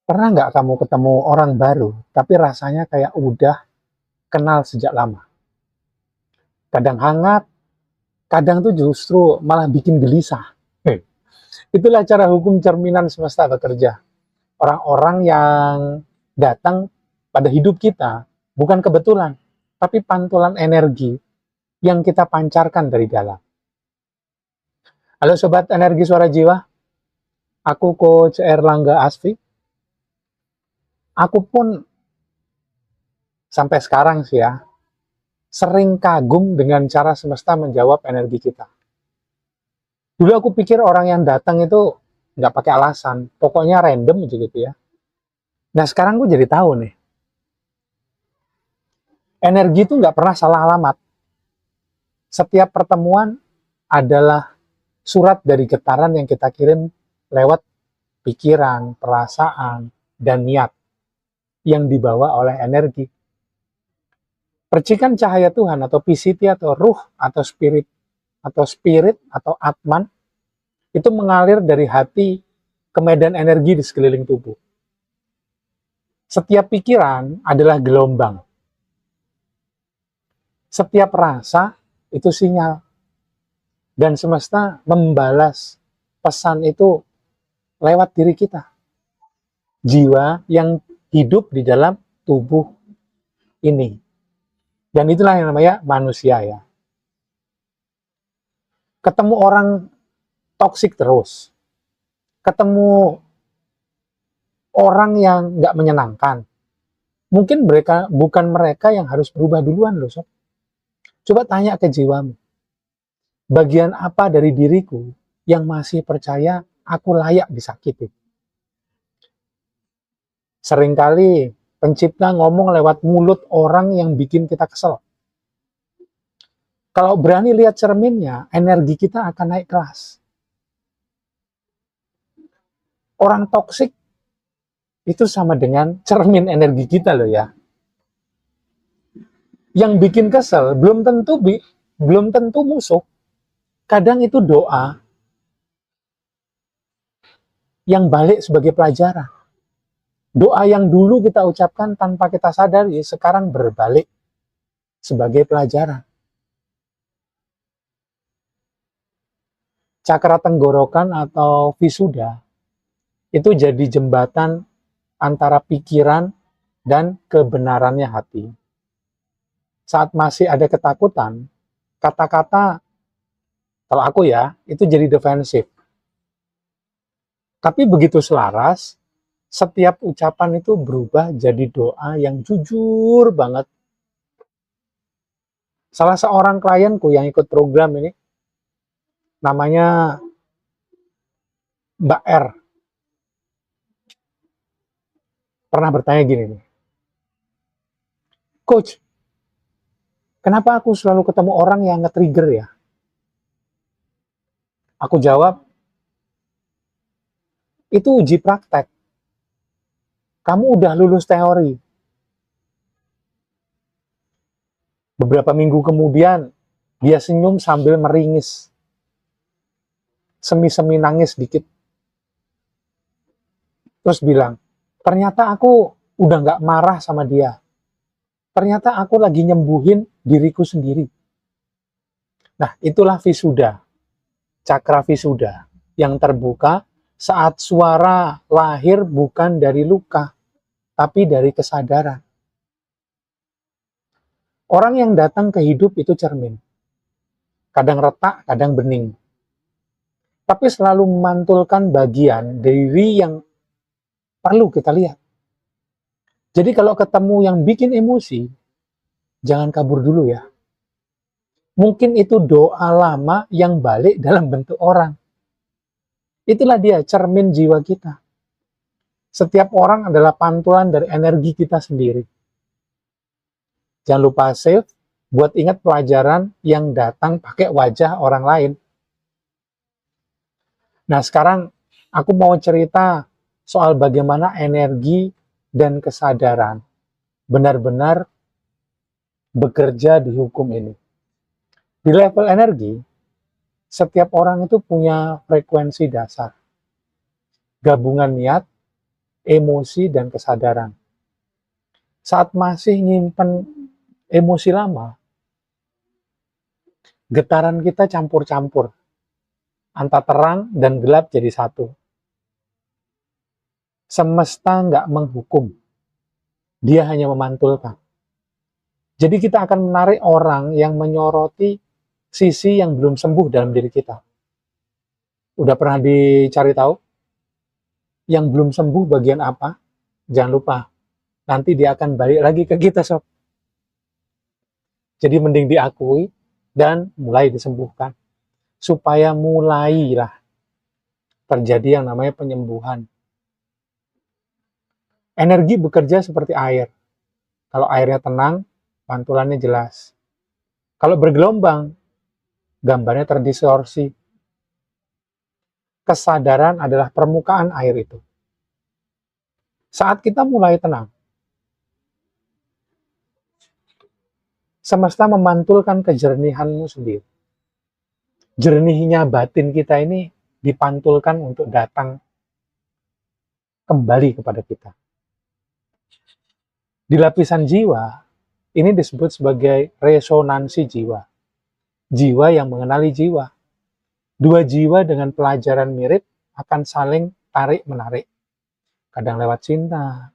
Pernah nggak kamu ketemu orang baru, tapi rasanya kayak udah kenal sejak lama? Kadang hangat, kadang tuh justru malah bikin gelisah. Itulah cara hukum cerminan semesta bekerja. Orang-orang yang datang pada hidup kita bukan kebetulan, tapi pantulan energi yang kita pancarkan dari dalam. Halo Sobat Energi Suara Jiwa, aku Coach Erlangga Asfi. Aku pun sampai sekarang sih ya, sering kagum dengan cara semesta menjawab energi kita. Dulu aku pikir orang yang datang itu nggak pakai alasan, pokoknya random aja gitu ya. Nah sekarang gue jadi tahu nih, energi itu nggak pernah salah alamat. Setiap pertemuan adalah surat dari getaran yang kita kirim lewat pikiran, perasaan, dan niat yang dibawa oleh energi. Percikan cahaya Tuhan atau PCT atau ruh atau spirit atau atman itu mengalir dari hati ke medan energi di sekeliling tubuh. Setiap pikiran adalah gelombang. Setiap rasa itu sinyal. Dan semesta membalas pesan itu lewat diri kita. Jiwa yang hidup di dalam tubuh ini. Dan itulah yang namanya manusia ya. Ketemu orang toksik terus. Ketemu orang yang nggak menyenangkan. Mungkin bukan mereka yang harus berubah duluan loh sob. Coba tanya ke jiwamu. Bagian apa dari diriku yang masih percaya aku layak disakiti? Seringkali pencipta ngomong lewat mulut orang yang bikin kita kesel. Kalau berani lihat cerminnya, energi kita akan naik kelas. Orang toksik itu sama dengan cermin energi kita loh ya. Yang bikin kesel belum tentu musuh. Kadang itu doa yang balik sebagai pelajaran. Doa yang dulu kita ucapkan tanpa kita sadari, sekarang berbalik sebagai pelajaran. Cakra tenggorokan atau visuda itu jadi jembatan antara pikiran dan kebenarannya hati. Saat masih ada ketakutan, kata-kata, kalau aku ya, itu jadi defensif. Tapi begitu selaras, setiap ucapan itu berubah jadi doa yang jujur banget. Salah seorang klienku yang ikut program ini, namanya Mbak R, pernah bertanya gini nih, Coach, kenapa aku selalu ketemu orang yang nge-trigger ya? Aku jawab, itu uji praktek. Kamu udah lulus teori. Beberapa minggu kemudian, dia senyum sambil meringis. Semi-semi nangis dikit. Terus bilang, ternyata aku udah gak marah sama dia. Ternyata aku lagi nyembuhin diriku sendiri. Nah, itulah visuda. Cakra visuda yang terbuka saat suara lahir bukan dari luka, tapi dari kesadaran. Orang yang datang ke hidup itu cermin. Kadang retak, kadang bening. Tapi selalu memantulkan bagian diri yang perlu kita lihat. Jadi kalau ketemu yang bikin emosi, jangan kabur dulu ya. Mungkin itu doa lama yang balik dalam bentuk orang. Itulah dia cermin jiwa kita. Setiap orang adalah pantulan dari energi kita sendiri. Jangan lupa save, buat ingat pelajaran yang datang pakai wajah orang lain. Nah sekarang aku mau cerita soal bagaimana energi dan kesadaran benar-benar bekerja di hukum ini. Di level energi, setiap orang itu punya frekuensi dasar. Gabungan niat, emosi dan kesadaran. Saat masih nyimpen emosi lama, getaran kita campur-campur, antara terang dan gelap jadi satu. Semesta nggak menghukum, dia hanya memantulkan. Jadi kita akan menarik orang yang menyoroti sisi yang belum sembuh dalam diri kita. Udah pernah dicari tahu? Yang belum sembuh bagian apa? Jangan lupa, nanti dia akan balik lagi ke kita, sob. Jadi mending diakui dan mulai disembuhkan. Supaya mulailah terjadi yang namanya penyembuhan. Energi bekerja seperti air. Kalau airnya tenang, pantulannya jelas. Kalau bergelombang, gambarnya terdistorsi. Kesadaran adalah permukaan air itu. Saat kita mulai tenang, semesta memantulkan kejernihanmu sendiri. Jernihnya batin kita ini dipantulkan untuk datang kembali kepada kita. Di lapisan jiwa, ini disebut sebagai resonansi jiwa. Jiwa yang mengenali jiwa. Dua jiwa dengan pelajaran mirip akan saling tarik-menarik. Kadang lewat cinta,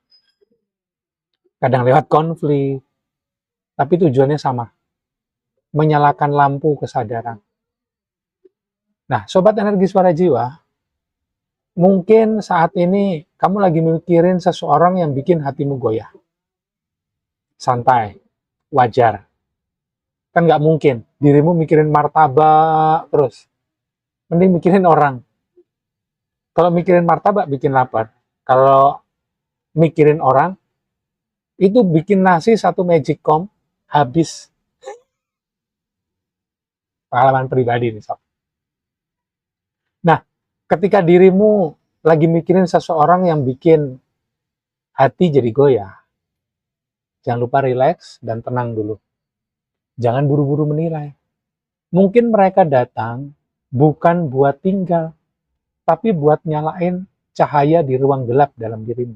kadang lewat konflik, tapi tujuannya sama, menyalakan lampu kesadaran. Nah, sobat energi suara jiwa, mungkin saat ini kamu lagi mikirin seseorang yang bikin hatimu goyah. Santai, wajar. Kan nggak mungkin dirimu mikirin martabak terus. Mending mikirin orang. Kalau mikirin martabak bikin lapar. Kalau mikirin orang, itu bikin nasi satu magicom habis. Pengalaman pribadi nih, sob. Nah, ketika dirimu lagi mikirin seseorang yang bikin hati jadi goyah, jangan lupa rileks dan tenang dulu. Jangan buru-buru menilai. Mungkin mereka datang bukan buat tinggal, tapi buat nyalain cahaya di ruang gelap dalam dirimu.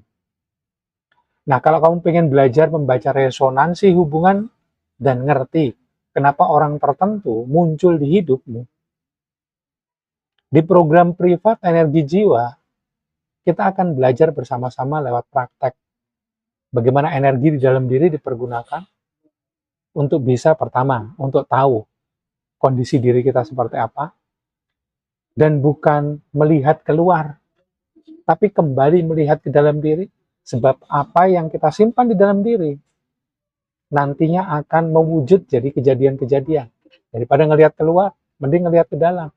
Nah, kalau kamu pengen belajar membaca resonansi hubungan dan ngerti kenapa orang tertentu muncul di hidupmu, di program privat energi jiwa, kita akan belajar bersama-sama lewat praktek. Bagaimana energi di dalam diri dipergunakan untuk bisa pertama, untuk tahu kondisi diri kita seperti apa, dan bukan melihat keluar, tapi kembali melihat ke dalam diri, sebab apa yang kita simpan di dalam diri nantinya akan mewujud jadi kejadian-kejadian. Daripada ngelihat keluar, mending ngelihat ke dalam.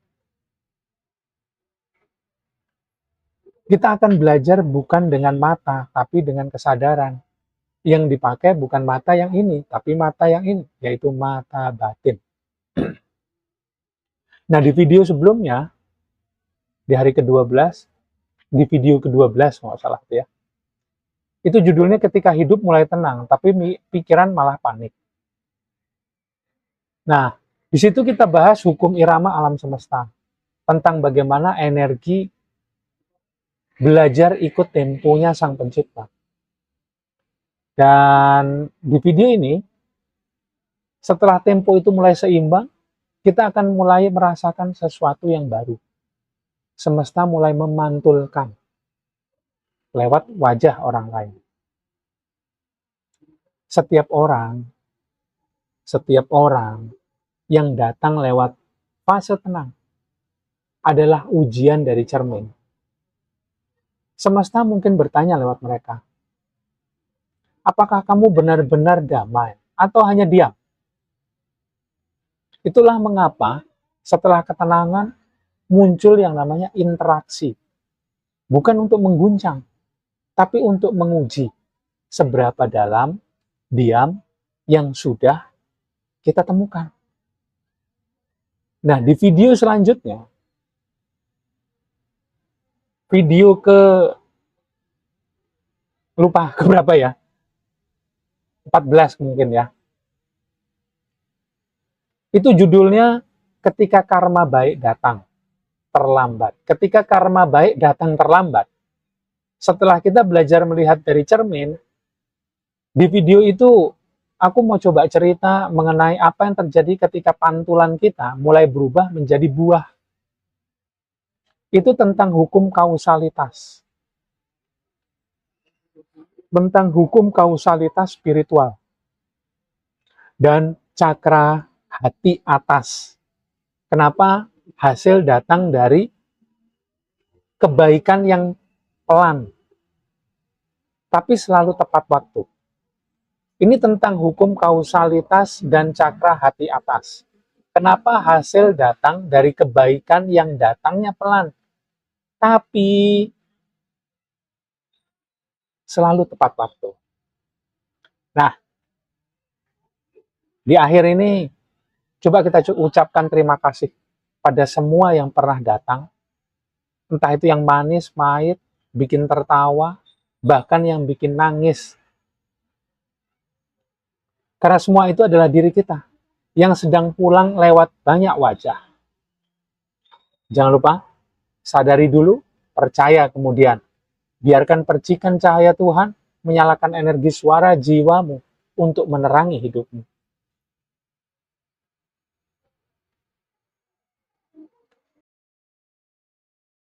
Kita akan belajar bukan dengan mata, tapi dengan kesadaran. Yang dipakai bukan mata yang ini, tapi mata yang ini, yaitu mata batin. Nah, di video sebelumnya, di hari ke-12, di video ke-12 nggak salah ya, itu judulnya ketika hidup mulai tenang, tapi pikiran malah panik. Nah, di situ kita bahas hukum irama alam semesta, tentang bagaimana energi belajar ikut temponya sang pencipta. Dan di video ini, setelah tempo itu mulai seimbang, kita akan mulai merasakan sesuatu yang baru. Semesta mulai memantulkan lewat wajah orang lain. Setiap orang yang datang lewat fase tenang adalah ujian dari cermin. Semesta mungkin bertanya lewat mereka, apakah kamu benar-benar damai atau hanya diam? Itulah mengapa setelah ketenangan muncul yang namanya interaksi. Bukan untuk mengguncang, tapi untuk menguji seberapa dalam diam yang sudah kita temukan. Nah, di video selanjutnya, video lupa keberapa ya, 14 mungkin ya, itu judulnya ketika karma baik datang terlambat. Ketika karma baik datang terlambat, Setelah kita belajar melihat dari cermin, di video itu aku mau coba cerita mengenai apa yang terjadi ketika pantulan kita mulai berubah menjadi buah. Itu tentang hukum kausalitas. Tentang hukum kausalitas spiritual. Dan cakra hati atas. Kenapa hasil datang dari kebaikan yang pelan, tapi selalu tepat waktu. Ini tentang hukum kausalitas dan cakra hati atas. Kenapa hasil datang dari kebaikan yang datangnya pelan, tapi selalu tepat waktu. Nah, di akhir ini, coba kita ucapkan terima kasih pada semua yang pernah datang, entah itu yang manis, pahit, bikin tertawa, bahkan yang bikin nangis. Karena semua itu adalah diri kita yang sedang pulang lewat banyak wajah. Jangan lupa, sadari dulu, percaya kemudian. Biarkan percikan cahaya Tuhan menyalakan energi suara jiwamu untuk menerangi hidupmu.